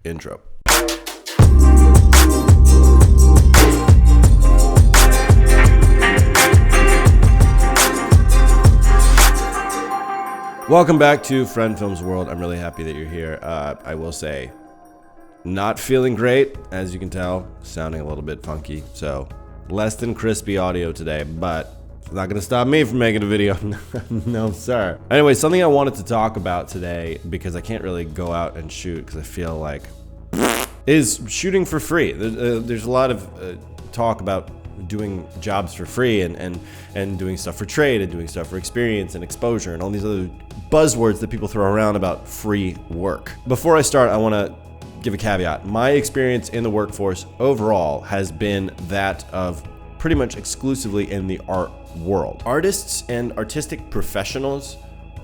Intro. Welcome back to Friend Films World. I'm really happy that you're here. I will say, not feeling great, as you can tell, sounding a little bit funky, so less than crispy audio today, but it's not gonna stop me from making a video. No, sir. Anyway, something I wanted to talk about today, because I can't really go out and shoot because I feel like, is shooting for free. There's a lot of talk about doing jobs for free and doing stuff for trade and doing stuff for experience and exposure and all these other buzzwords that people throw around about free work. Before I start, I want to give a caveat. My experience in the workforce overall has been that of pretty much exclusively in the art world. Artists and artistic professionals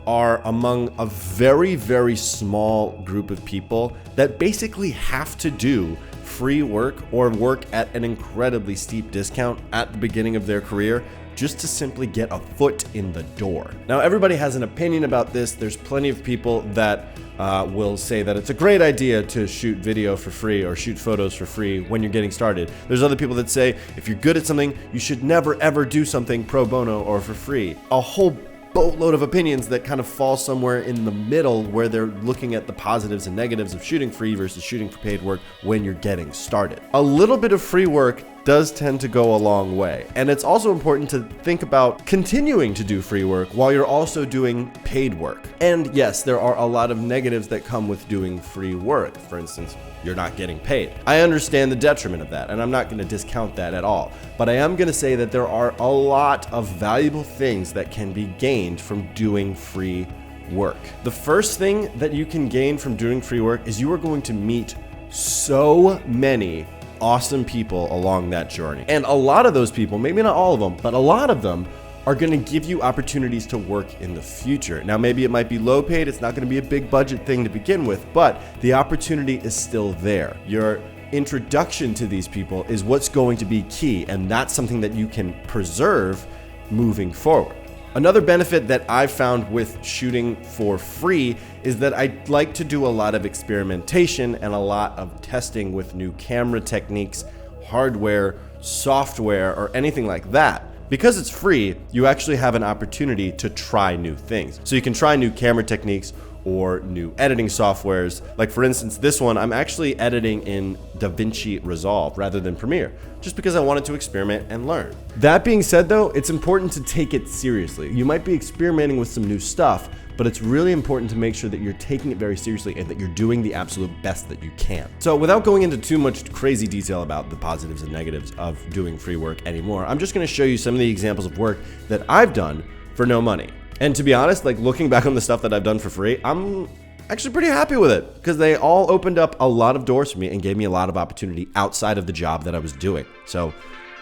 are among a very, very small group of people that basically have to do free work or work at an incredibly steep discount at the beginning of their career just to simply get a foot in the door. Now, everybody has an opinion about this. There's plenty of people that will say that it's a great idea to shoot video for free or shoot photos for free when you're getting started. There's other people that say if you're good at something, you should never ever do something pro bono or for free. A whole boatload of opinions that kind of fall somewhere in the middle where they're looking at the positives and negatives of shooting free versus shooting for paid work when you're getting started. A little bit of free work does tend to go a long way. And it's also important to think about continuing to do free work while you're also doing paid work. And yes, there are a lot of negatives that come with doing free work. For instance, you're not getting paid. I understand the detriment of that, and I'm not going to discount that at all. But I am going to say that there are a lot of valuable things that can be gained from doing free work. The first thing that you can gain from doing free work is you are going to meet so many awesome people along that journey. And a lot of those people, maybe not all of them, but a lot of them are going to give you opportunities to work in the future. Now, maybe it might be low paid. It's not going to be a big budget thing to begin with, but the opportunity is still there. Your introduction to these people is what's going to be key, and that's something that you can preserve moving forward. Another benefit that I've found with shooting for free is that I like to do a lot of experimentation and a lot of testing with new camera techniques, hardware, software, or anything like that. Because it's free, you actually have an opportunity to try new things. So you can try new camera techniques or new editing softwares. Like for instance, this one, I'm actually editing in DaVinci Resolve rather than Premiere, just because I wanted to experiment and learn. That being said though, it's important to take it seriously. You might be experimenting with some new stuff, but it's really important to make sure that you're taking it very seriously and that you're doing the absolute best that you can. So without going into too much crazy detail about the positives and negatives of doing free work anymore, I'm just gonna show you some of the examples of work that I've done for no money. And to be honest, like looking back on the stuff that I've done for free, I'm actually pretty happy with it because they all opened up a lot of doors for me and gave me a lot of opportunity outside of the job that I was doing. So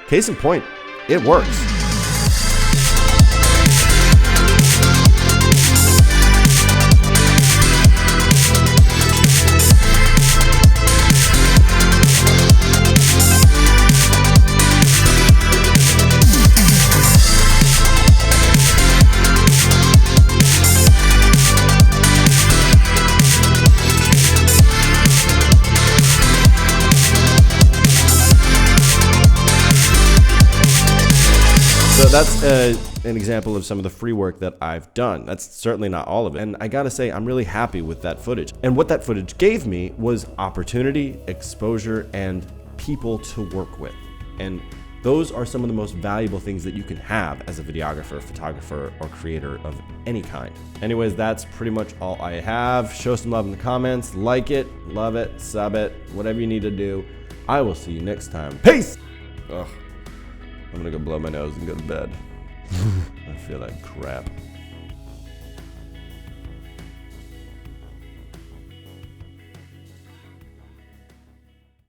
case in point, it works. So that's an example of some of the free work that I've done. That's certainly not all of it. And I gotta say, I'm really happy with that footage. And what that footage gave me was opportunity, exposure, and people to work with. And those are some of the most valuable things that you can have as a videographer, photographer, or creator of any kind. Anyways, that's pretty much all I have. Show some love in the comments, like it, love it, sub it, whatever you need to do. I will see you next time. Peace! Ugh. I'm gonna go blow my nose and go to bed. I feel like crap.